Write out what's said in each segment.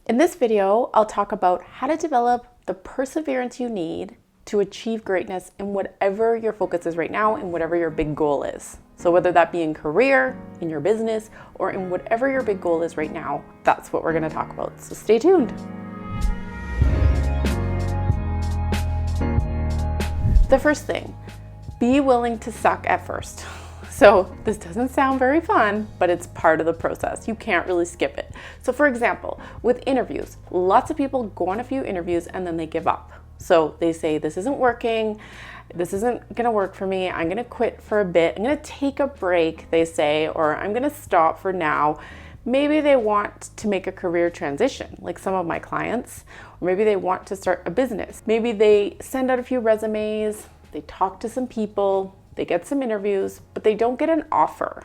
In this video, I'll talk about how to develop the perseverance you need to achieve greatness in whatever your focus is right now and whatever your big goal is. So whether that be in career, in your business, or in whatever your big goal is right now, that's what we're going to talk about. So stay tuned. The first thing, be willing to suck at first. So this doesn't sound very fun, but it's part of the process. You can't really skip it. So for example, with interviews, lots of people go on a few interviews and then they give up. So they say, this isn't working. This isn't gonna work for me. I'm gonna quit for a bit. I'm gonna take a break, they say, or I'm gonna stop for now. Maybe they want to make a career transition, like some of my clients, or maybe they want to start a business. Maybe they send out a few resumes, they talk to some people, they get some interviews, but they don't get an offer.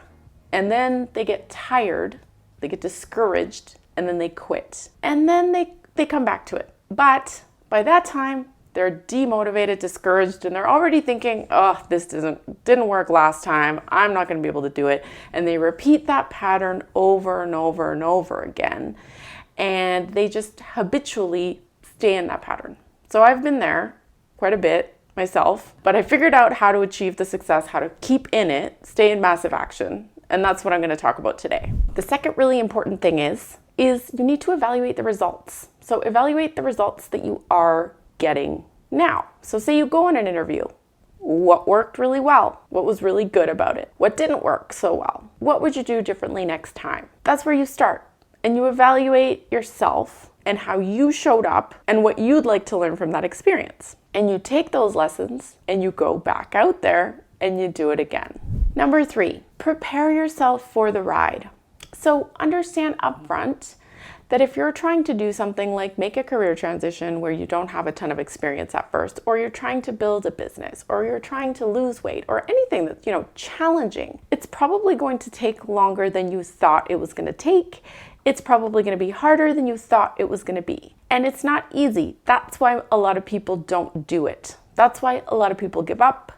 And then they get tired, they get discouraged, and then they quit. And then they come back to it. But by that time, they're demotivated, discouraged, and they're already thinking, oh, this didn't work last time. I'm not gonna be able to do it. And they repeat that pattern over and over and over again. And they just habitually stay in that pattern. So I've been there quite a bit myself, but I figured out how to achieve the success, how to keep in it, stay in massive action. And that's what I'm gonna talk about today. The second really important thing is you need to evaluate the results. So evaluate the results that you are getting now. So say you go on an interview. What worked really well? What was really good about it? What didn't work so well? What would you do differently next time? That's where you start. And you evaluate yourself and how you showed up and what you'd like to learn from that experience. And you take those lessons and you go back out there and you do it again. Number 3, prepare yourself for the ride. So understand upfront that if you're trying to do something like make a career transition where you don't have a ton of experience at first, or you're trying to build a business, or you're trying to lose weight, or anything that's, challenging, it's probably going to take longer than you thought it was going to take. It's probably going to be harder than you thought it was going to be. And it's not easy. That's why a lot of people don't do it. That's why a lot of people give up,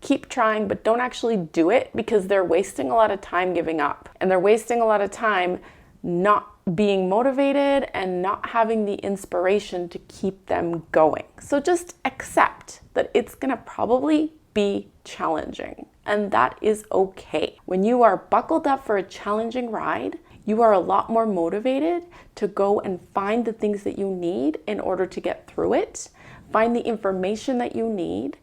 keep trying, but don't actually do it because they're wasting a lot of time giving up. And they're wasting a lot of time not being motivated and not having the inspiration to keep them going. So just accept that it's going to probably be challenging, and that is okay. When you are buckled up for a challenging ride, you are a lot more motivated to go and find the things that you need in order to get through it, find the information that you need,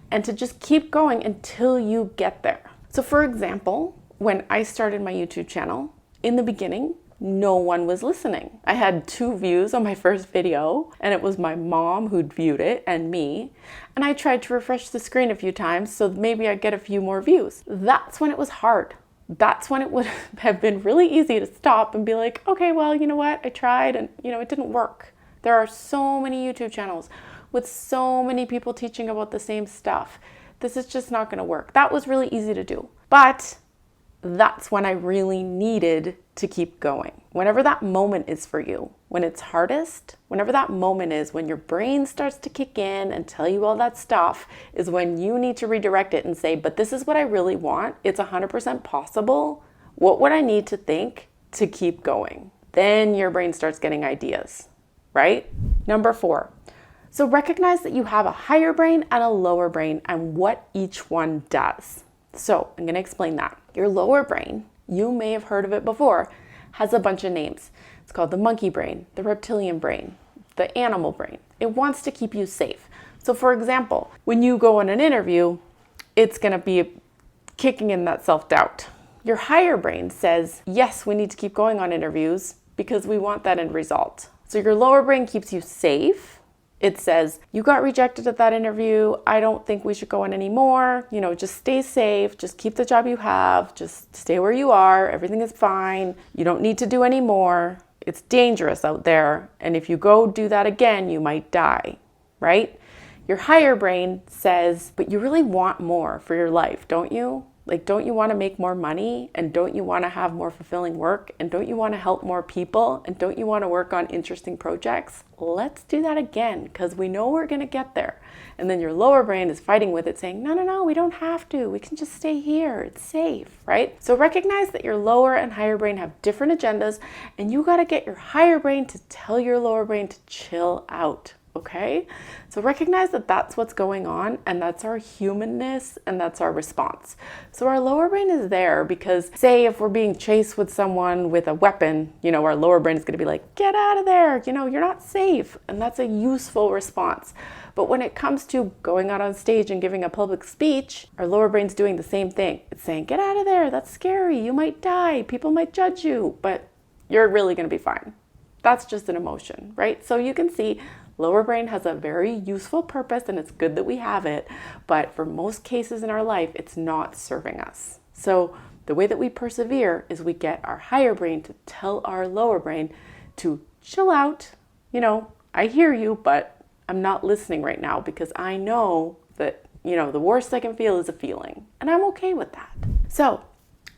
and to just keep going until you get there. So for example, when I started my YouTube channel, in the beginning, no one was listening. I had 2 views on my first video, and it was my mom who'd viewed it and me. And I tried to refresh the screen a few times so maybe I'd get a few more views. That's when it was hard. That's when it would have been really easy to stop and be like, okay, well, you know what? I tried and, it didn't work. There are so many YouTube channels with so many people teaching about the same stuff. This is just not gonna work. That was really easy to do. But that's when I really needed to keep going. Whenever that moment is for you, when it's hardest, whenever that moment is when your brain starts to kick in and tell you all that stuff, is when you need to redirect it and say, but this is what I really want. It's 100% possible. What would I need to think to keep going? Then your brain starts getting ideas, right? Number 4. So recognize that you have a higher brain and a lower brain and what each one does. So I'm going to explain that. Your lower brain, you may have heard of it before, has a bunch of names. It's called the monkey brain, the reptilian brain, the animal brain. It wants to keep you safe. So for example, when you go on an interview, it's going to be kicking in that self-doubt. Your higher brain says, yes, we need to keep going on interviews because we want that end result. So your lower brain keeps you safe. It says, you got rejected at that interview. I don't think we should go on anymore. Just stay safe. Just keep the job you have. Just stay where you are. Everything is fine. You don't need to do any more. It's dangerous out there. And if you go do that again, you might die, right? Your higher brain says, but you really want more for your life, don't you? Like, don't you want to make more money? And don't you want to have more fulfilling work? And don't you want to help more people? And don't you want to work on interesting projects? Let's do that again, because we know we're going to get there. And then your lower brain is fighting with it, saying, no, no, no, we don't have to. We can just stay here. It's safe, right? So recognize that your lower and higher brain have different agendas, and you got to get your higher brain to tell your lower brain to chill out. Okay? So recognize that that's what's going on, and that's our humanness, and that's our response. So our lower brain is there because, say, if we're being chased with someone with a weapon, our lower brain is going to be like, get out of there, you're not safe. And that's a useful response. But when it comes to going out on stage and giving a public speech, our lower brain's doing the same thing. It's saying, get out of there, that's scary, you might die, people might judge you, but you're really going to be fine. That's just an emotion, right? So you can see lower brain has a very useful purpose, and it's good that we have it, but for most cases in our life, it's not serving us. So the way that we persevere is we get our higher brain to tell our lower brain to chill out. I hear you, but I'm not listening right now because I know that, the worst I can feel is a feeling, and I'm okay with that. So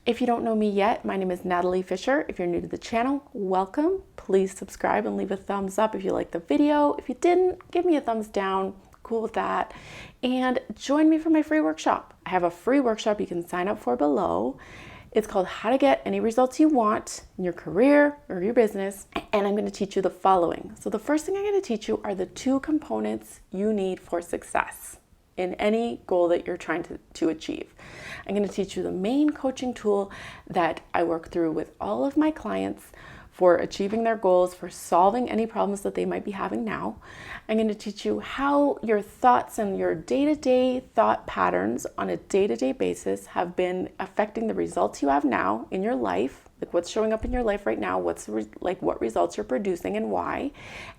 if you don't know me yet, my name is Natalie Fisher. If you're new to the channel, welcome. Please subscribe and leave a thumbs up if you liked the video. If you didn't, give me a thumbs down. Cool with that. And join me for my free workshop. I have a free workshop you can sign up for below. It's called How to Get Any Results You Want in Your Career or Your Business. And I'm going to teach you the following. So the first thing I'm going to teach you are the 2 components you need for success in any goal that you're trying to achieve. I'm going to teach you the main coaching tool that I work through with all of my clients for achieving their goals, for solving any problems that they might be having now. I'm going to teach you how your thoughts and your day-to-day thought patterns on a day-to-day basis have been affecting the results you have now in your life, like what's showing up in your life right now, what results you're producing and why,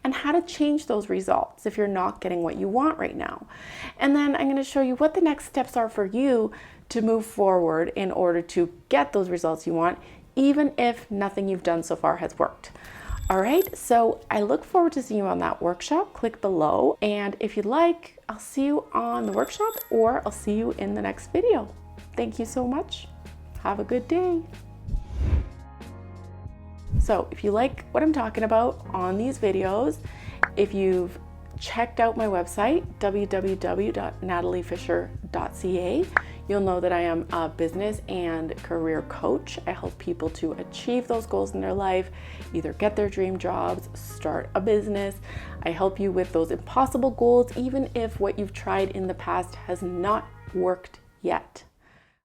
and how to change those results if you're not getting what you want right now. And then I'm going to show you what the next steps are for you to move forward in order to get those results you want, even if nothing you've done so far has worked. All right, so I look forward to seeing you on that workshop. Click below, and if you'd like, I'll see you on the workshop, or I'll see you in the next video. Thank you so much. Have a good day. So if you like what I'm talking about on these videos, if you've checked out my website, www.nataliefisher.ca, you'll know that I am a business and career coach. I help people to achieve those goals in their life, either get their dream jobs, start a business. I help you with those impossible goals, even if what you've tried in the past has not worked yet.